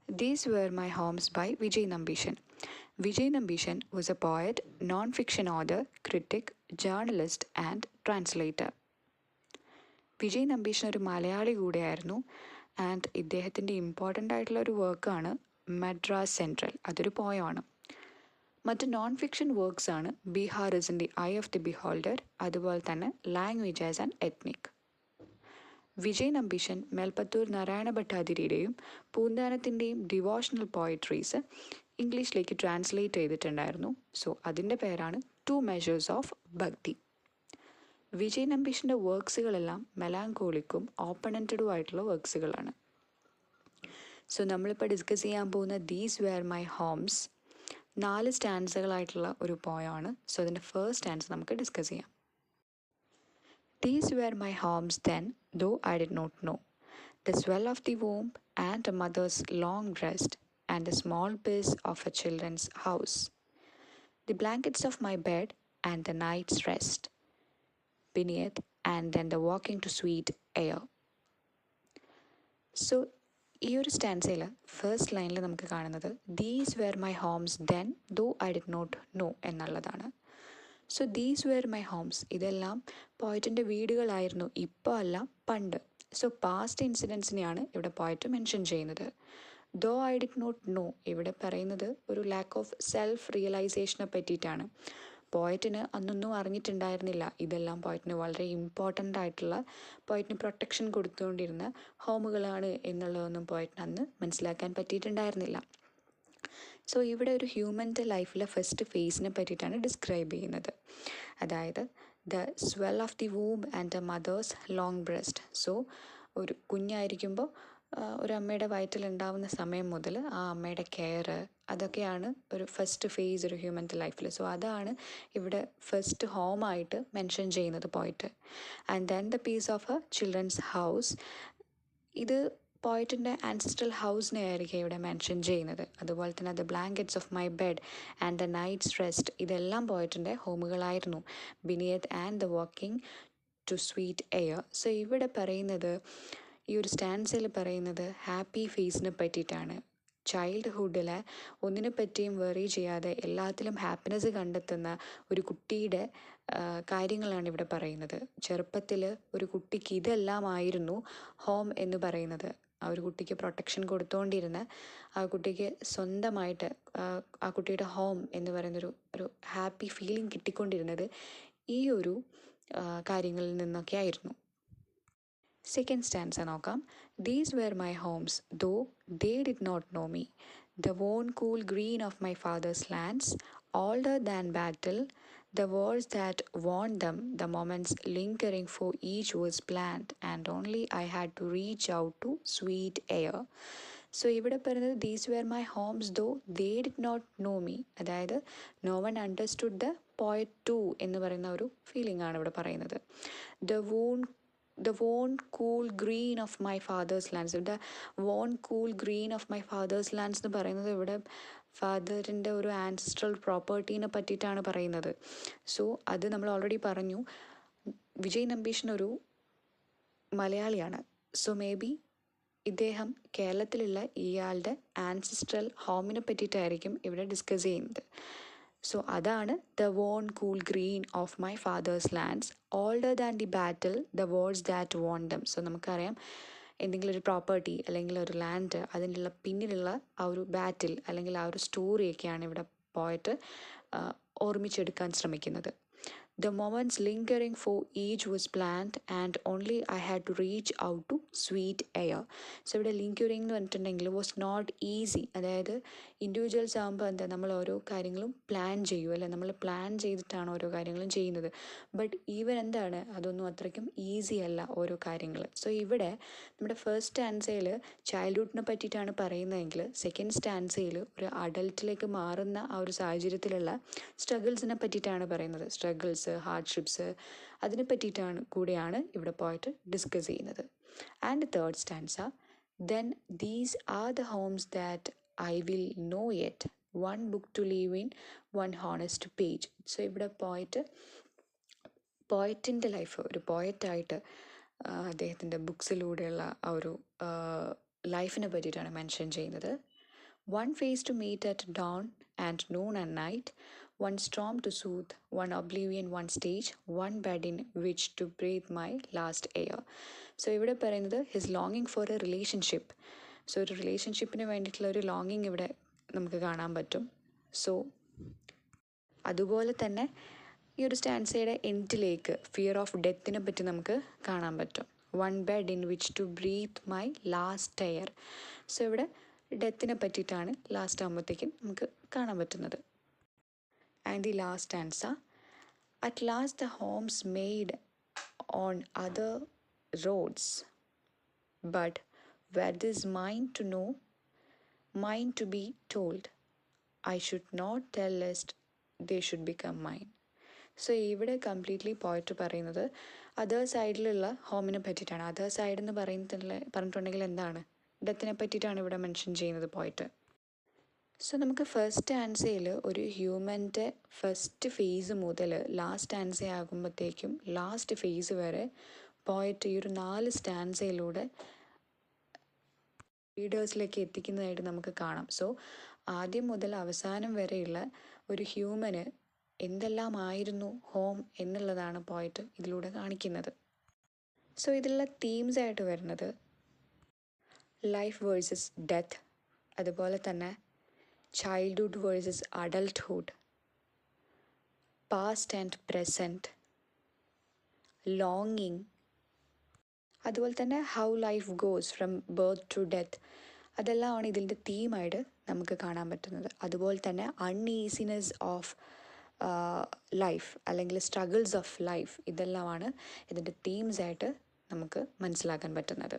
These Were My Homes by Vijay Nambishan. Vijay Nambishan was a poet, non-fiction author, critic, journalist and translator. Vijay Nambeesan ഒരു മലയാളി കൂടെയായിരുന്നു and ഇദ്ദേഹത്തിൻ്റെ important ആയിട്ടുള്ള ഒരു വർക്കാണ് Madras central. അതൊരു പോയമാണ്. മറ്റ് നോൺ ഫിക്ഷൻ വർക്ക്സ് ആണ് beauty is in the eye of the beholder, അതുപോലെ തന്നെ language as an ethnic. Vijay Nambisan Melpathur Narayana ഭട്ടാതിരിയുടെയും പൂന്താനത്തിൻ്റെയും ഡിവോഷണൽ പോയട്രീസ് ഇംഗ്ലീഷിലേക്ക് ട്രാൻസ്ലേറ്റ് ചെയ്തിട്ടുണ്ടായിരുന്നു. സോ അതിൻ്റെ പേരാണ് 2 Measures of ഭക്തി. വിജയ് നമ്പീഷിൻ്റെ വർക്ക്സുകളെല്ലാം മെലാങ്കോളിക്കും ഓപ്പണൻറ്റഡും ആയിട്ടുള്ള വർക്ക്സുകളാണ്. സോ നമ്മളിപ്പോൾ ഡിസ്കസ് ചെയ്യാൻ പോകുന്ന ദീസ് വെയർ മൈ ഹോംസ് 4 സ്റ്റാൻസുകളായിട്ടുള്ള ഒരു പോയമാണ്. സോ അതിൻ്റെ ഫസ്റ്റ് സ്റ്റാൻസ് നമുക്ക് ഡിസ്കസ് ചെയ്യാം. These were my homes then, though I did not know. The swell of the womb and a mother's long breast and the small biz of a children's house. The blankets of my bed and the night's rest beneath and then the walking to sweet air. So, ഈ ഒരു സ്റ്റാൻസയിൽ first ലൈനിൽ നമുക്ക് കാണുന്നത് these were my homes then though I did not know എന്നുള്ളതാണ്. So these were my homes ഇതെല്ലാം പോയറ്റിൻ്റെ വീടുകളായിരുന്നു, ഇപ്പോൾ അല്ല പണ്ട്. സോ പാസ്റ്റ് ഇൻസിഡൻസിനെയാണ് ഇവിടെ പോയറ്റ് മെൻഷൻ ചെയ്യുന്നത്. Though I did not know ഇവിടെ പറയുന്നത് ഒരു ലാക്ക് ഓഫ് സെൽഫ് റിയലൈസേഷനെ പറ്റിയിട്ടാണ്. പോയറ്റിന് അന്നൊന്നും അറിഞ്ഞിട്ടുണ്ടായിരുന്നില്ല ഇതെല്ലാം പോയറ്റിന് വളരെ ഇമ്പോർട്ടൻ്റ് ആയിട്ടുള്ള, പോയറ്റിന് പ്രൊട്ടക്ഷൻ കൊടുത്തുകൊണ്ടിരുന്ന ഹോമുകളാണ് എന്നുള്ളതൊന്നും പോയറ്റിന് അന്ന് മനസ്സിലാക്കാൻ പറ്റിയിട്ടുണ്ടായിരുന്നില്ല. സോ ഇവിടെ ഒരു ഹ്യൂമൻ്റെ ലൈഫിലെ ഫസ്റ്റ് ഫേസിനെ പറ്റിയിട്ടാണ് ഡിസ്ക്രൈബ് ചെയ്യുന്നത്. അതായത് the swell of the womb and the mother's long breast. So ഒരു കുഞ്ഞായിരിക്കുമ്പോൾ ഒരു അമ്മയുടെ വയറ്റിലുണ്ടാവുന്ന സമയം മുതൽ ആ അമ്മയുടെ കെയർ, അതൊക്കെയാണ് ഒരു ഫസ്റ്റ് ഫേസ് ഒരു ഹ്യൂമൻ്റെ ലൈഫിൽ. സോ അതാണ് ഇവിടെ ഫസ്റ്റ് ഹോമായിട്ട് മെൻഷൻ ചെയ്യുന്നത് പോയിട്ട്. And then the peace of a children's house, ഇത് പോയറ്റിൻ്റെ ആൻസിസ്ട്രൽ ഹൗസിനെ ആയിരിക്കും ഇവിടെ മെൻഷൻ ചെയ്യുന്നത്. അതുപോലെ തന്നെ the blankets of my bed and the night's rest, ഇതെല്ലാം പോയറ്റിൻ്റെ ഹോമുകളായിരുന്നു. Beneath and the walking to sweet air. So ഇവിടെ പറയുന്നത്, ഈ ഒരു സ്റ്റാൻസിൽ പറയുന്നത് ഹാപ്പി ഫേസിനെ പറ്റിയിട്ടാണ്. ചൈൽഡ്ഹുഡിലെ ഒന്നിനെ പറ്റിയും വെറി ചെയ്യാതെ എല്ലാത്തിലും ഹാപ്പിനെസ് കണ്ടെത്തുന്ന ഒരു കുട്ടിയുടെ കാര്യങ്ങളാണ് ഇവിടെ പറയുന്നത്. ചെറുപ്പത്തിൽ ഒരു കുട്ടിക്ക് ഇതെല്ലാമായിരുന്നു ഹോം എന്ന് പറയുന്നത്. ആ ഒരു കുട്ടിക്ക് പ്രൊട്ടക്ഷൻ കൊടുത്തുകൊണ്ടിരുന്ന, ആ കുട്ടിക്ക് സ്വന്തമായിട്ട് ആ കുട്ടിയുടെ ഹോം എന്ന് പറയുന്നൊരു ഹാപ്പി ഫീലിംഗ് കിട്ടിക്കൊണ്ടിരുന്നത് ഈ ഒരു കാര്യങ്ങളിൽ നിന്നൊക്കെ ആയിരുന്നു. സെക്കൻഡ് സ്റ്റാൻസ നോക്കാം. These were my homes though they did not know me. The worn cool green of my father's lands older than battle, the words that warned them, the moments lingering for each was planned, and only I had to reach out to sweet air. So ഇവിടെ പറയുന്നത് these were my homes though they did not know me, അതായത് no one understood the poet too എന്ന് പറയുന്ന ഒരു feeling ആണ് ഇവിടെ പറയുന്നത്. The worn cool green of my father's lands. ഇവിടെ worn cool green of my father's lands എന്ന് പറയുന്നത് ഇവിടെ ഫാദറിൻ്റെ ഒരു ആൻസിസ്ട്രൽ പ്രോപ്പർട്ടീനെ പറ്റിയിട്ടാണ് പറയുന്നത്. സോ അത് നമ്മൾ ഓൾറെഡി പറഞ്ഞു. വിജയ് നമ്പീഷൻ ഒരു മലയാളിയാണ്. സോ മേ ബി ഇദ്ദേഹം കേരളത്തിലുള്ള ഇയാളുടെ ആൻസിസ്ട്രൽ ഹോമിനെ പറ്റിയിട്ടായിരിക്കും ഇവിടെ ഡിസ്കസ് ചെയ്യുന്നത്. സോ അതാണ് the worn cool green of my father's lands older than the battle the words that won them. So നമുക്കറിയാം എന്തെങ്കിലും ഒരു പ്രോപ്പർട്ടി അല്ലെങ്കിൽ ഒരു ലാൻഡ്, അതിനുള്ള പിന്നിലുള്ള ആ ഒരു ബാറ്റിൽ അല്ലെങ്കിൽ ആ ഒരു സ്റ്റോറിയൊക്കെയാണ് ഇവിടെ പോയിട്ട് ഓർമ്മിച്ചെടുക്കാൻ ശ്രമിക്കുന്നത്. The moments lingering for each was planned and only I had to reach out to sweet air. So ഇവിടെ ലിങ്ക്യൂറിംഗ് എന്ന് പറഞ്ഞിട്ടുണ്ടെങ്കിൽ വാസ് നോട്ട് ഈസി. അതായത് ഇൻഡിവിജ്വൽസ് ആകുമ്പോൾ എന്താ, നമ്മൾ ഓരോ കാര്യങ്ങളും പ്ലാൻ ചെയ്യും അല്ലേ, നമ്മൾ പ്ലാൻ ചെയ്തിട്ടാണ് ഓരോ കാര്യങ്ങളും ചെയ്യുന്നത്. ബട്ട് ഈവൻ എന്താണ്, അതൊന്നും അത്രയ്ക്കും ഈസി അല്ല ഓരോ കാര്യങ്ങൾ. സോ ഇവിടെ നമ്മുടെ ഫസ്റ്റ് സ്റ്റാൻസയിൽ ചൈൽഡ്ഹുഡിനെ പറ്റിയിട്ടാണ് പറയുന്നതെങ്കിൽ സെക്കൻഡ് സ്റ്റാൻസയിൽ ഒരു അഡൽട്ടിലേക്ക് മാറുന്ന ആ ഒരു സാഹചര്യത്തിലുള്ള സ്ട്രഗിൾസിനെ പറ്റിയിട്ടാണ് പറയുന്നത്. സ്ട്രഗിൾസ്, ഹാർഡ്ഷിപ്സ്, അതിനെ പറ്റിയിട്ടാണ് കൂടെയാണ് ഇവിടെ പോയിട്ട് ഡിസ്കസ് ചെയ്യുന്നത്. And third stanza, then these are the homes that I will know yet, one book to leave in, one honest page. So ഇവിടെ പോയറ്റിൻ്റെ ലൈഫ്, ഒരു പോയറ്റായിട്ട് അദ്ദേഹത്തിൻ്റെ ബുക്സിലൂടെയുള്ള ആ ഒരു ലൈഫിനെ പറ്റിയിട്ടാണ് മെൻഷൻ ചെയ്യുന്നത്. One face to meet at dawn and noon and night, one storm to soothe, one oblivion, one stage, one bed in which to breathe my last air. So ഇവിടെ പറയുന്നത് ഹിസ് ലോങ്ങിങ് ഫോർ എ റിലേഷൻഷിപ്പ്. സോ ഒരു റിലേഷൻഷിപ്പിന് വേണ്ടിയിട്ടുള്ള ഒരു ലോങ്ങിങ് ഇവിടെ നമുക്ക് കാണാൻ പറ്റും. സോ അതുപോലെ തന്നെ ഈ ഒരു സ്റ്റാൻസയുടെ എൻഡിലേക്ക് ഫിയർ ഓഫ് ഡെത്തിനെ പറ്റി നമുക്ക് കാണാൻ പറ്റും. One bed in which to breathe my last air. So ഇവിടെ ഡെത്തിനെ പറ്റിയിട്ടാണ് ലാസ്റ്റ് ആകുമ്പോഴത്തേക്കും നമുക്ക് കാണാൻ പറ്റുന്നത്. And the last answer, at last the homes made on other roads but were this mind to know mind to be told I should not tell lest they should become mine. So ഇവിടെ completely poet പറയുന്നത് other സൈഡിലുള്ള ഹോമിനെ പറ്റിയിട്ടാണ്. Other side എന്ന് പറഞ്ഞിട്ടുണ്ടെങ്കിൽ എന്താണ്? ഡെത്തിനെ പറ്റിയിട്ടാണ് ഇവിടെ mention ചെയ്യുന്നത് പോയിട്ട്. സോ നമുക്ക് ഫസ്റ്റ് ആൻസയിൽ ഒരു ഹ്യൂമൻ്റെ ഫസ്റ്റ് ഫേസ് മുതൽ ലാസ്റ്റ് ആൻസ ആകുമ്പോഴത്തേക്കും ലാസ്റ്റ് ഫേസ് വരെ പോയിട്ട് ഈ ഒരു 4 സ്റ്റാൻസയിലൂടെ റീഡേഴ്സിലേക്ക് എത്തിക്കുന്നതായിട്ട് നമുക്ക് കാണാം. സോ ആദ്യം മുതൽ അവസാനം വരെയുള്ള ഒരു ഹ്യൂമന് എന്തെല്ലാമായിരുന്നു ഹോം എന്നുള്ളതാണ് പോയിട്ട് ഇതിലൂടെ കാണിക്കുന്നത്. സോ ഇതിലുള്ള തീംസ് ആയിട്ട് വരുന്നത് ലൈഫ് വേഴ്സസ് ഡെത്ത്, അതുപോലെ തന്നെ childhood versus adulthood, past and present, ലോങ്ങിങ്, അതുപോലെ തന്നെ how life goes from birth to death. അതെല്ലാമാണ് ഇതിൻ്റെ തീമായിട്ട് നമുക്ക് കാണാൻ പറ്റുന്നത്. അതുപോലെ തന്നെ അൺഈസിനെസ് ഓഫ് ലൈഫ് അല്ലെങ്കിൽ സ്ട്രഗിൾസ് ഓഫ് ലൈഫ്, ഇതെല്ലാമാണ് ഇതിൻ്റെ തീംസായിട്ട് നമുക്ക് മനസ്സിലാക്കാൻ പറ്റുന്നത്.